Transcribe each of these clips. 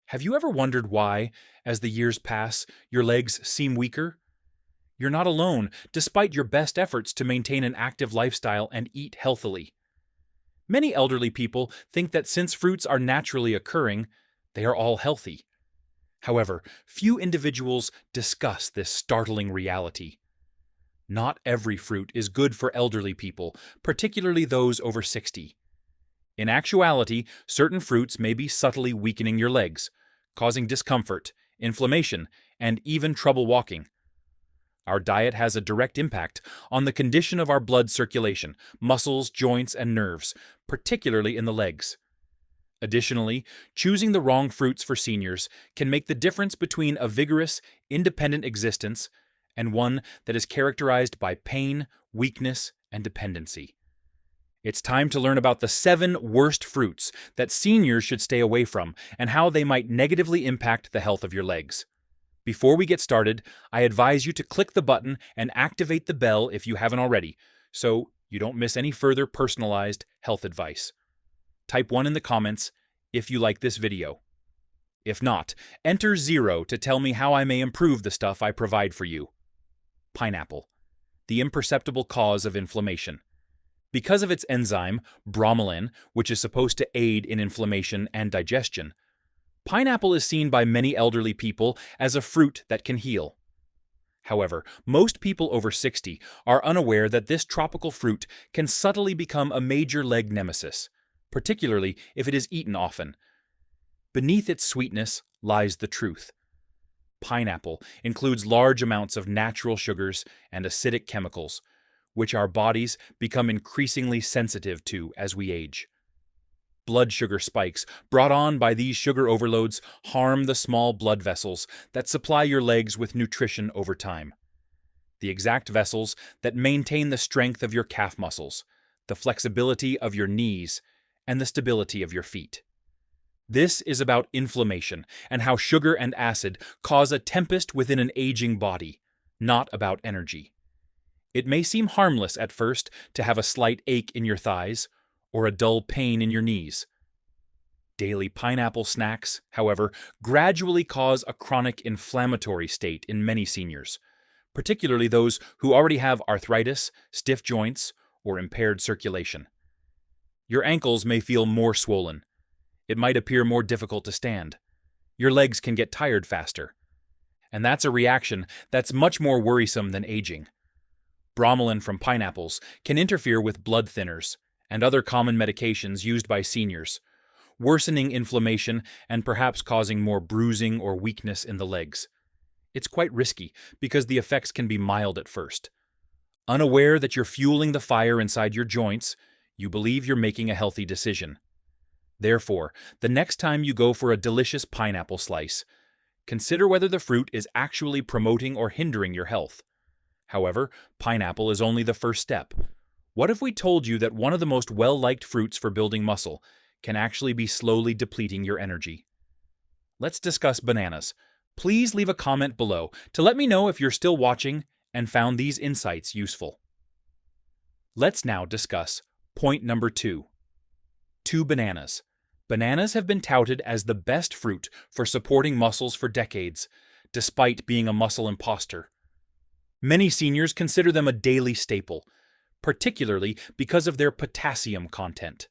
Have you ever wondered why, as the years pass, your legs seem weaker? You're not alone, despite your best efforts to maintain an active lifestyle and eat healthily. Many elderly people think that since fruits are naturally occurring, they are all healthy. However, few individuals discuss this startling reality. Not every fruit is good for elderly people, particularly those over 60. In actuality, certain fruits may be subtly weakening your legs, causing discomfort, inflammation, and even trouble walking. Our diet has a direct impact on the condition of our blood circulation, muscles, joints, and nerves, particularly in the legs. Additionally, choosing the wrong fruits for seniors can make the difference between a vigorous, independent existence and one that is characterized by pain, weakness, and dependency. It's time to learn about the 7 worst fruits that seniors should stay away from and how they might negatively impact the health of your legs. Before we get started, I advise you to click the button and activate the bell if you haven't already, so you don't miss any further personalized health advice. Type 1 in the comments if you like this video. If not, enter 0 to tell me how I may improve the stuff I provide for you. Pineapple, the imperceptible cause of inflammation. Because of its enzyme, bromelain, which is supposed to aid in inflammation and digestion, pineapple is seen by many elderly people as a fruit that can heal. However, most people over 60 are unaware that this tropical fruit can subtly become a major leg nemesis, particularly if it is eaten often. Beneath its sweetness lies the truth. Pineapple includes large amounts of natural sugars and acidic chemicals, which our bodies become increasingly sensitive to as we age. Blood sugar spikes brought on by these sugar overloads harm the small blood vessels that supply your legs with nutrition over time. The exact vessels that maintain the strength of your calf muscles, the flexibility of your knees, and the stability of your feet. This is about inflammation and how sugar and acid cause a tempest within an aging body, not about energy. It may seem harmless at first to have a slight ache in your thighs or a dull pain in your knees. Daily pineapple snacks, however, gradually cause a chronic inflammatory state in many seniors, particularly those who already have arthritis, stiff joints, or impaired circulation. Your ankles may feel more swollen. It might appear more difficult to stand. Your legs can get tired faster. And that's a reaction that's much more worrisome than aging. Bromelain from pineapples can interfere with blood thinners and other common medications used by seniors, worsening inflammation and perhaps causing more bruising or weakness in the legs. It's quite risky because the effects can be mild at first. Unaware that you're fueling the fire inside your joints, you believe you're making a healthy decision. Therefore, the next time you go for a delicious pineapple slice, consider whether the fruit is actually promoting or hindering your health. However, pineapple is only the first step. What if we told you that one of the most well-liked fruits for building muscle can actually be slowly depleting your energy? Let's discuss bananas. Please leave a comment below to let me know if you're still watching and found these insights useful. Let's now discuss point number 2. 2 bananas. Bananas have been touted as the best fruit for supporting muscles for decades, despite being a muscle imposter. Many seniors consider them a daily staple, particularly because of their potassium content.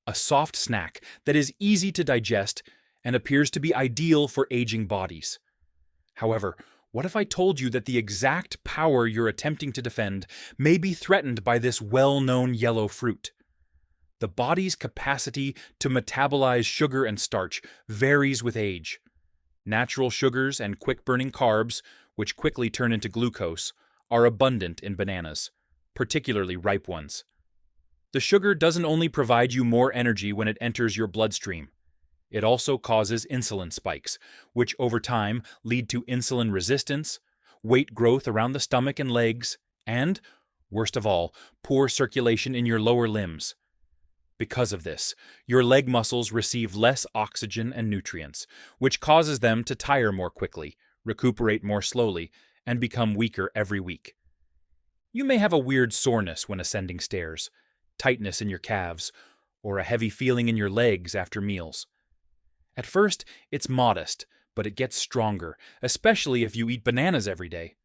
A soft snack that is easy to digest and appears to be ideal for aging bodies. However, what if I told you that the exact power you're attempting to defend may be threatened by this well-known yellow fruit? The body's capacity to metabolize sugar and starch varies with age. Natural sugars and quick-burning carbs, which quickly turn into glucose, are abundant in bananas, particularly ripe ones. The sugar doesn't only provide you more energy when it enters your bloodstream. It also causes insulin spikes, which over time lead to insulin resistance, weight growth around the stomach and legs, and, worst of all, poor circulation in your lower limbs. Because of this, your leg muscles receive less oxygen and nutrients, which causes them to tire more quickly, recuperate more slowly, and become weaker every week. You may have a weird soreness when ascending stairs, tightness in your calves, or a heavy feeling in your legs after meals. At first, it's modest, but it gets stronger, especially if you eat bananas every day.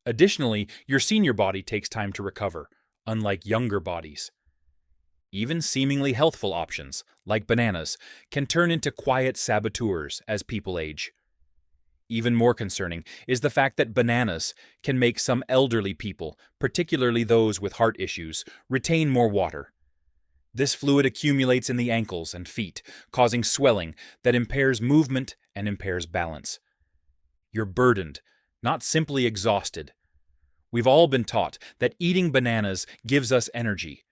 Additionally, your senior body takes time to recover, unlike younger bodies. Even seemingly healthful options, like bananas, can turn into quiet saboteurs as people age. Even more concerning is the fact that bananas can make some elderly people, particularly those with heart issues, retain more water. This fluid accumulates in the ankles and feet, causing swelling that impairs movement and impairs balance. You're burdened, not simply exhausted. We've all been taught that eating bananas gives us energy,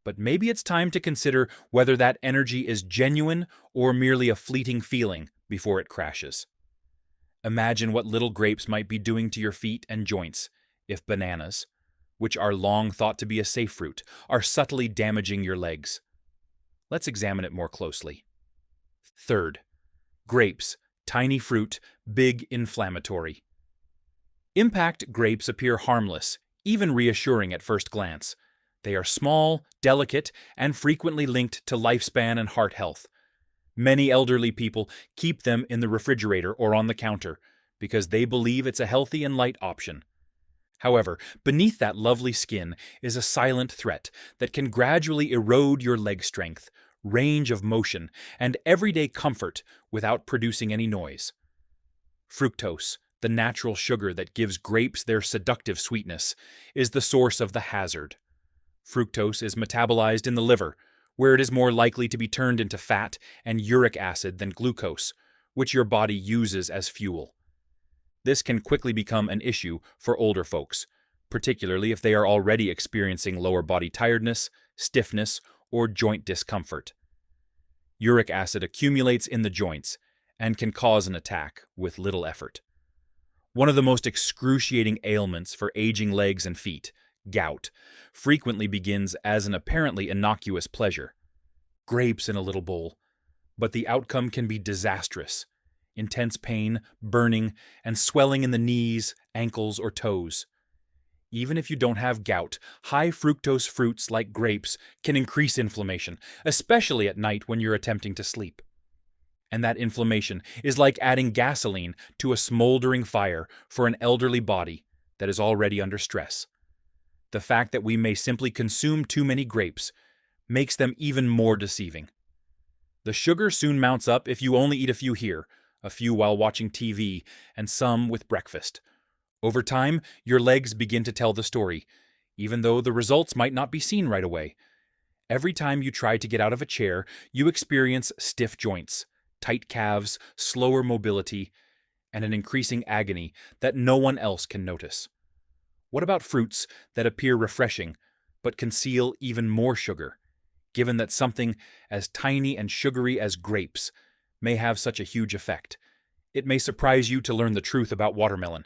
but maybe it's time to consider whether that energy is genuine or merely a fleeting feeling before it crashes. Imagine what little grapes might be doing to your feet and joints if bananas, which are long thought to be a safe fruit, are subtly damaging your legs. Let's examine it more closely. Third, grapes, tiny fruit, big inflammatory. Impact grapes appear harmless, even reassuring at first glance. They are small, delicate, and frequently linked to lifespan and heart health. Many elderly people keep them in the refrigerator or on the counter because they believe it's a healthy and light option. However, beneath that lovely skin is a silent threat that can gradually erode your leg strength, range of motion, and everyday comfort without producing any noise. Fructose, the natural sugar that gives grapes their seductive sweetness, is the source of the hazard. Fructose is metabolized in the liver, where it is more likely to be turned into fat and uric acid than glucose, which your body uses as fuel. This can quickly become an issue for older folks, particularly if they are already experiencing lower body tiredness, stiffness, or joint discomfort. Uric acid accumulates in the joints and can cause an attack with little effort. One of the most excruciating ailments for aging legs and feet, gout, frequently begins as an apparently innocuous pleasure. Grapes in a little bowl. But the outcome can be disastrous. Intense pain, burning, and swelling in the knees, ankles, or toes. Even if you don't have gout, high fructose fruits like grapes can increase inflammation, especially at night when you're attempting to sleep. And that inflammation is like adding gasoline to a smoldering fire for an elderly body that is already under stress. The fact that we may simply consume too many grapes makes them even more deceiving. The sugar soon mounts up if you only eat a few here, a few while watching TV, and some with breakfast. Over time, your legs begin to tell the story, even though the results might not be seen right away. Every time you try to get out of a chair, you experience stiff joints, tight calves, slower mobility, and an increasing agony that no one else can notice. What about fruits that appear refreshing, but conceal even more sugar, given that something as tiny and sugary as grapes may have such a huge effect? It may surprise you to learn the truth about watermelon.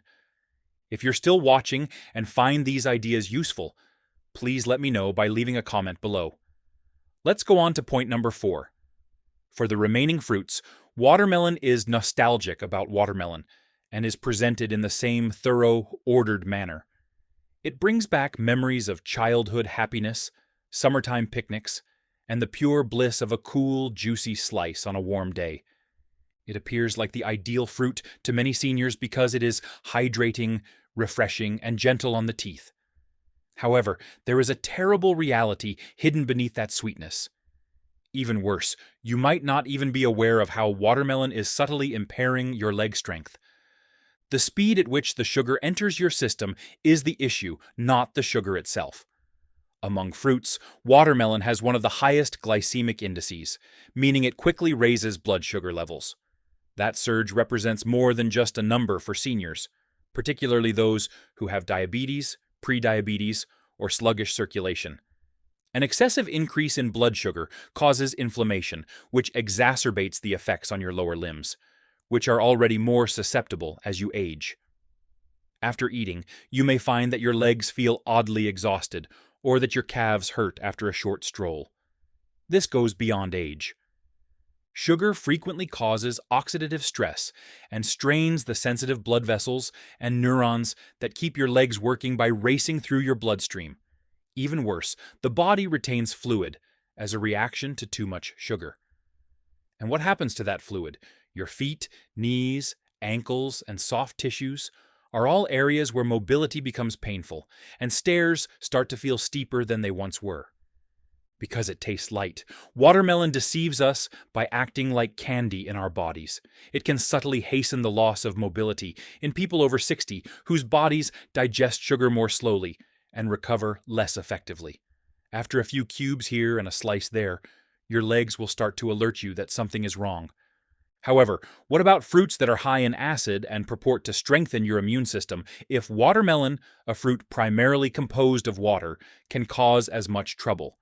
If you're still watching and find these ideas useful, please let me know by leaving a comment below. Let's go on to point number 4. For the remaining fruits, watermelon is nostalgic about watermelon and is presented in the same thorough, ordered manner. It brings back memories of childhood happiness, summertime picnics, and the pure bliss of a cool, juicy slice on a warm day. It appears like the ideal fruit to many seniors because it is hydrating, refreshing, and gentle on the teeth. However, there is a terrible reality hidden beneath that sweetness. Even worse, you might not even be aware of how watermelon is subtly impairing your leg strength. The speed at which the sugar enters your system is the issue, not the sugar itself. Among fruits, watermelon has one of the highest glycemic indices, meaning it quickly raises blood sugar levels. That surge represents more than just a number for seniors, particularly those who have diabetes, prediabetes, or sluggish circulation. An excessive increase in blood sugar causes inflammation, which exacerbates the effects on your lower limbs, which are already more susceptible as you age. After eating, you may find that your legs feel oddly exhausted, or that your calves hurt after a short stroll. This goes beyond age. Sugar frequently causes oxidative stress and strains the sensitive blood vessels and neurons that keep your legs working by racing through your bloodstream. Even worse, the body retains fluid as a reaction to too much sugar. And what happens to that fluid? Your feet, knees, ankles, and soft tissues are all areas where mobility becomes painful, and stairs start to feel steeper than they once were. Because it tastes light, watermelon deceives us by acting like candy in our bodies. It can subtly hasten the loss of mobility in people over 60 whose bodies digest sugar more slowly and recover less effectively. After a few cubes here and a slice there, your legs will start to alert you that something is wrong. However, what about fruits that are high in acid and purport to strengthen your immune system if watermelon, a fruit primarily composed of water, can cause as much trouble?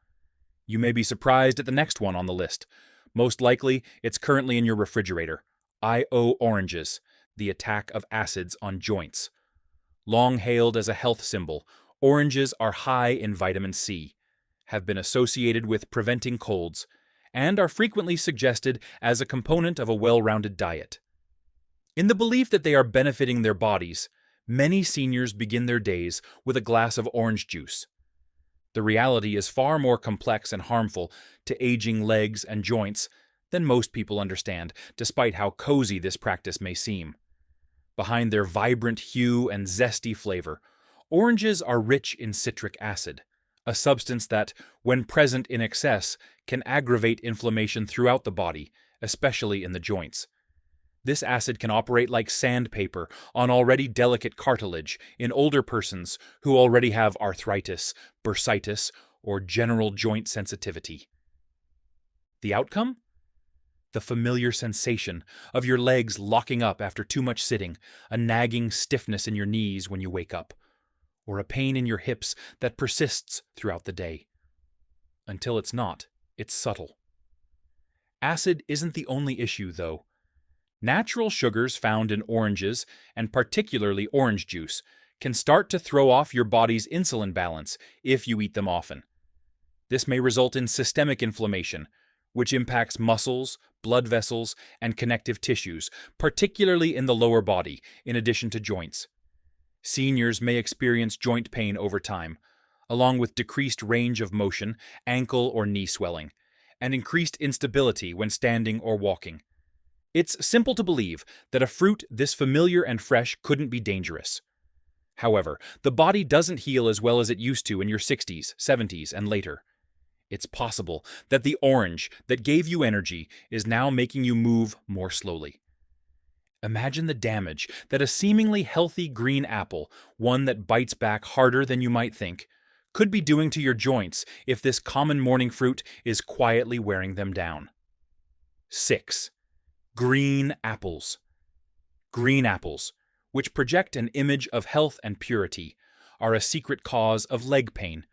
You may be surprised at the next one on the list. Most likely, it's currently in your refrigerator. I.O. oranges, the attack of acids on joints. Long hailed as a health symbol, oranges are high in vitamin C, have been associated with preventing colds, and are frequently suggested as a component of a well-rounded diet. In the belief that they are benefiting their bodies, many seniors begin their days with a glass of orange juice. The reality is far more complex and harmful to aging legs and joints than most people understand, despite how cozy this practice may seem. Behind their vibrant hue and zesty flavor, oranges are rich in citric acid, a substance that, when present in excess, can aggravate inflammation throughout the body, especially in the joints. This acid can operate like sandpaper on already delicate cartilage in older persons who already have arthritis, bursitis, or general joint sensitivity. The outcome? The familiar sensation of your legs locking up after too much sitting, a nagging stiffness in your knees when you wake up, or a pain in your hips that persists throughout the day. Until it's not, it's subtle. Acid isn't the only issue, though. Natural sugars found in oranges, and particularly orange juice, can start to throw off your body's insulin balance if you eat them often. This may result in systemic inflammation, which impacts muscles, blood vessels, and connective tissues, particularly in the lower body, in addition to joints. Seniors may experience joint pain over time, along with decreased range of motion, ankle or knee swelling, and increased instability when standing or walking. It's simple to believe that a fruit this familiar and fresh couldn't be dangerous. However, the body doesn't heal as well as it used to in your 60s, 70s, and later. It's possible that the orange that gave you energy is now making you move more slowly. Imagine the damage that a seemingly healthy green apple, one that bites back harder than you might think, could be doing to your joints if this common morning fruit is quietly wearing them down. 6. Green apples. Green apples, which project an image of health and purity, are a secret cause of leg pain.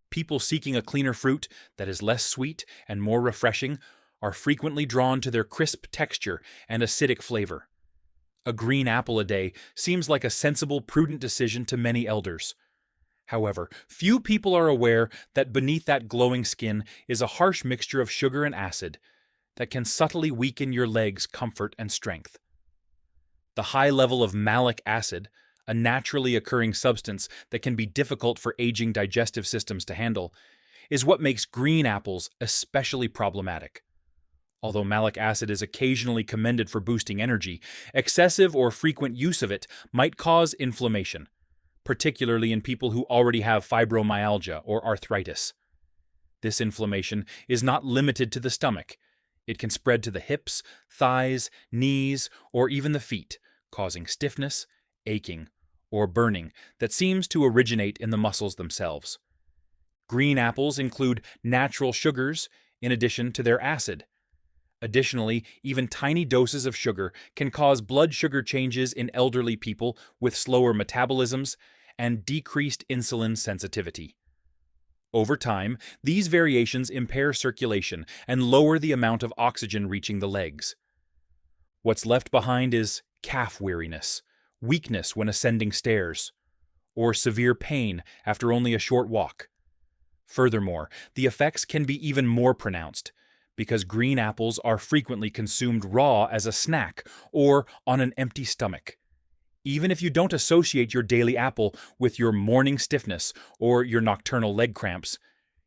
People seeking a cleaner fruit that is less sweet and more refreshing are frequently drawn to their crisp texture and acidic flavor. A green apple a day seems like a sensible, prudent decision to many elders. However, few people are aware that beneath that glowing skin is a harsh mixture of sugar and acid that can subtly weaken your legs' comfort and strength. The high level of malic acid, a naturally occurring substance that can be difficult for aging digestive systems to handle, is what makes green apples especially problematic. Although malic acid is occasionally commended for boosting energy, excessive or frequent use of it might cause inflammation, particularly in people who already have fibromyalgia or arthritis. This inflammation is not limited to the stomach. It can spread to the hips, thighs, knees, or even the feet, causing stiffness, aching, or burning that seems to originate in the muscles themselves. Green apples include natural sugars in addition to their acid. Additionally, even tiny doses of sugar can cause blood sugar changes in elderly people with slower metabolisms and decreased insulin sensitivity. Over time, these variations impair circulation and lower the amount of oxygen reaching the legs. What's left behind is calf weariness, weakness when ascending stairs, or severe pain after only a short walk. Furthermore, the effects can be even more pronounced, because green apples are frequently consumed raw as a snack or on an empty stomach. Even if you don't associate your daily apple with your morning stiffness or your nocturnal leg cramps,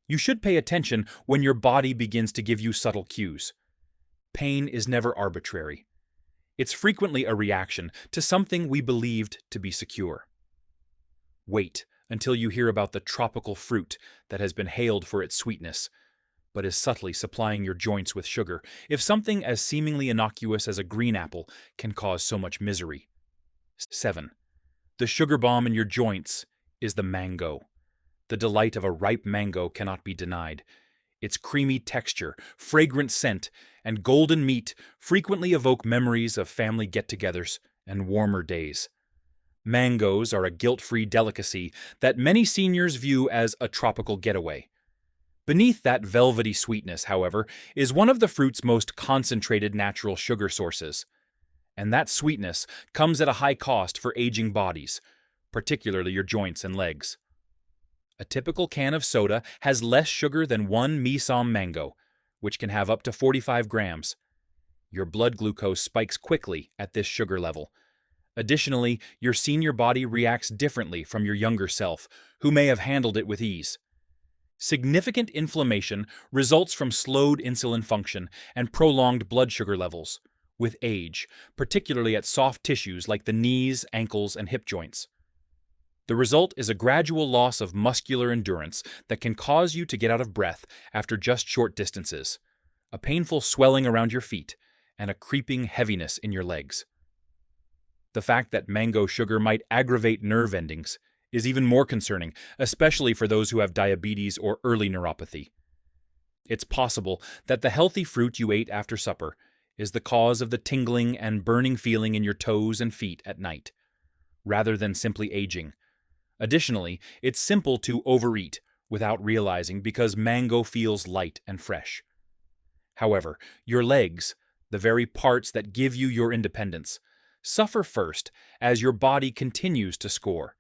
you should pay attention when your body begins to give you subtle cues. pain is never arbitrary. It's frequently a reaction to something we believed to be secure. Wait until you hear about the tropical fruit that has been hailed for its sweetness, but is subtly supplying your joints with sugar, if something as seemingly innocuous as a green apple can cause so much misery. 7. The sugar bomb in your joints is the mango. The delight of a ripe mango cannot be denied. Its creamy texture, fragrant scent, and golden meat frequently evoke memories of family get-togethers and warmer days. Mangoes are a guilt-free delicacy that many seniors view as a tropical getaway. Beneath that velvety sweetness, however, is one of the fruit's most concentrated natural sugar sources. And that sweetness comes at a high cost for aging bodies, particularly your joints and legs. A typical can of soda has less sugar than one Misom mango, which can have up to 45 grams. Your blood glucose spikes quickly at this sugar level. Additionally, your senior body reacts differently from your younger self, who may have handled it with ease. Significant inflammation results from slowed insulin function and prolonged blood sugar levels, with age, particularly at soft tissues like the knees, ankles, and hip joints. The result is a gradual loss of muscular endurance that can cause you to get out of breath after just short distances, a painful swelling around your feet, and a creeping heaviness in your legs. The fact that mango sugar might aggravate nerve endings is even more concerning, especially for those who have diabetes or early neuropathy. It's possible that the healthy fruit you ate after supper is the cause of the tingling and burning feeling in your toes and feet at night, rather than simply aging. Additionally, it's simple to overeat without realizing because mango feels light and fresh. However, your legs, the very parts that give you your independence, suffer first as your body continues to score.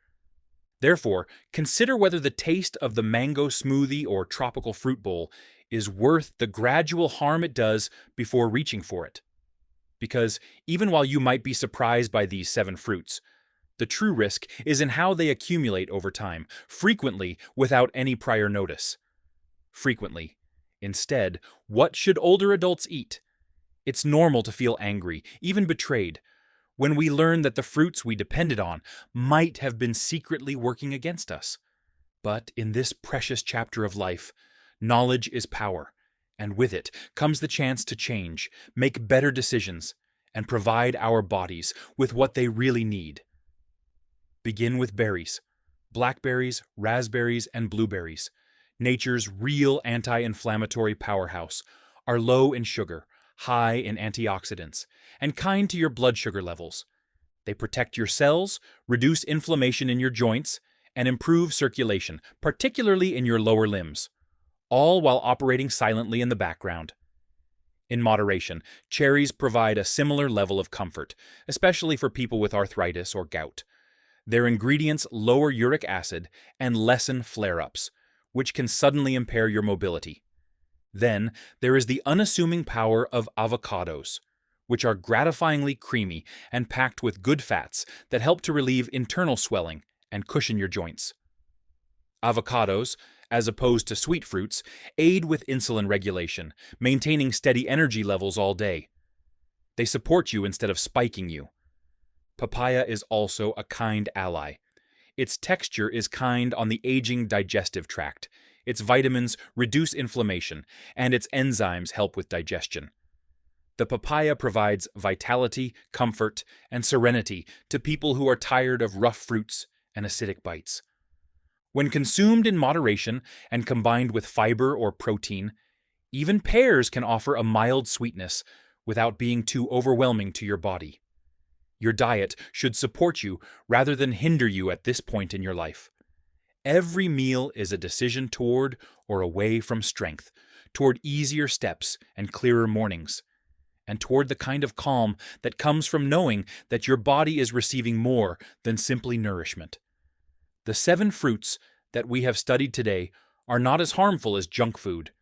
Therefore, consider whether the taste of the mango smoothie or tropical fruit bowl is worth the gradual harm it does before reaching for it. Because even while you might be surprised by these 7 fruits, the true risk is in how they accumulate over time, frequently without any prior notice. Frequently. Instead, what should older adults eat? It's normal to feel angry, even betrayed, when we learn that the fruits we depended on might have been secretly working against us. But in this precious chapter of life, knowledge is power, and with it comes the chance to change, make better decisions, and provide our bodies with what they really need. Begin with berries. Blackberries, raspberries, and blueberries, nature's real anti-inflammatory powerhouse, are low in sugar, high in antioxidants, and kind to your blood sugar levels. They protect your cells, reduce inflammation in your joints, and improve circulation, particularly in your lower limbs, all while operating silently in the background. In moderation, cherries provide a similar level of comfort, especially for people with arthritis or gout. Their ingredients lower uric acid and lessen flare-ups, which can suddenly impair your mobility. Then, there is the unassuming power of avocados, which are gratifyingly creamy and packed with good fats that help to relieve internal swelling and cushion your joints. Avocados, as opposed to sweet fruits, aid with insulin regulation, maintaining steady energy levels all day. They support you instead of spiking you. Papaya is also a kind ally. Its texture is kind on the aging digestive tract. Its vitamins reduce inflammation, and its enzymes help with digestion. The papaya provides vitality, comfort, and serenity to people who are tired of rough fruits and acidic bites. When consumed in moderation and combined with fiber or protein, even pears can offer a mild sweetness without being too overwhelming to your body. Your diet should support you rather than hinder you at this point in your life. Every meal is a decision toward or away from strength, toward easier steps and clearer mornings, and toward the kind of calm that comes from knowing that your body is receiving more than simply nourishment. The 7 fruits that we have studied today are not as harmful as junk food.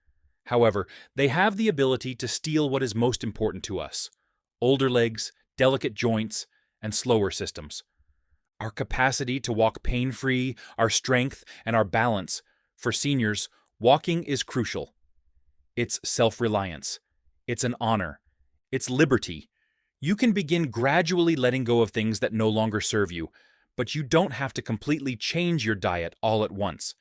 However, they have the ability to steal what is most important to us: older legs, delicate joints, and slower systems. Our capacity to walk pain-free, our strength, and our balance. For seniors, walking is crucial. It's self-reliance. It's an honor. It's liberty. You can begin gradually letting go of things that no longer serve you, but you don't have to completely change your diet all at once.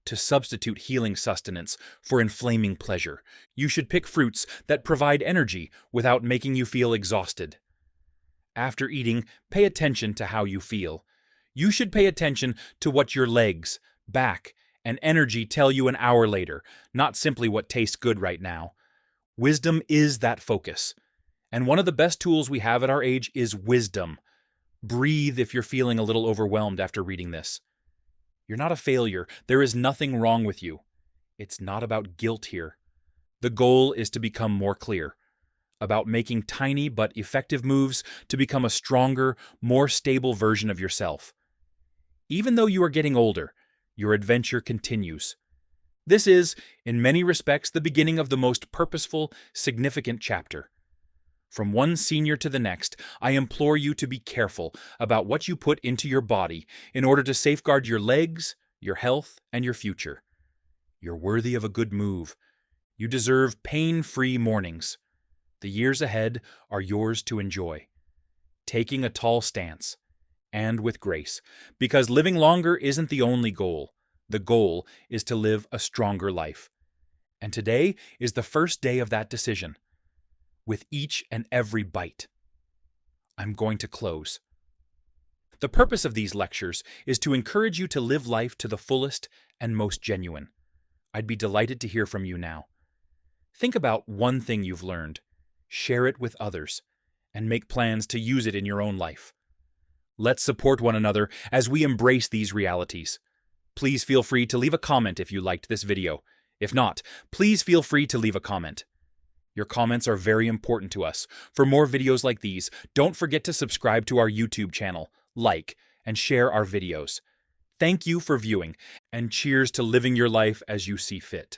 To substitute healing sustenance for inflaming pleasure, you should pick fruits that provide energy without making you feel exhausted. After eating, pay attention to how you feel. You should pay attention to what your legs, back, and energy tell you an hour later, not simply what tastes good right now. Wisdom is that focus. And one of the best tools we have at our age is wisdom. Breathe if you're feeling a little overwhelmed after reading this. You're not a failure. There is nothing wrong with you. It's not about guilt here. The goal is to become more clear, about making tiny but effective moves to become a stronger, more stable version of yourself. Even though you are getting older, your adventure continues. This is, in many respects, the beginning of the most purposeful, significant chapter. From one senior to the next, I implore you to be careful about what you put into your body in order to safeguard your legs, your health, and your future. You're worthy of a good move. You deserve pain-free mornings. The years ahead are yours to enjoy. Taking a tall stance, and with grace, because living longer isn't the only goal. The goal is to live a stronger life. And today is the first day of that decision. With each and every bite, I'm going to close. The purpose of these lectures is to encourage you to live life to the fullest and most genuine. I'd be delighted to hear from you now. Think about one thing you've learned, share it with others, and make plans to use it in your own life. Let's support one another as we embrace these realities. Please feel free to leave a comment if you liked this video. If not, please feel free to leave a comment. Your comments are very important to us. For more videos like these, don't forget to subscribe to our YouTube channel, like, and share our videos. Thank you for viewing, and cheers to living your life as you see fit.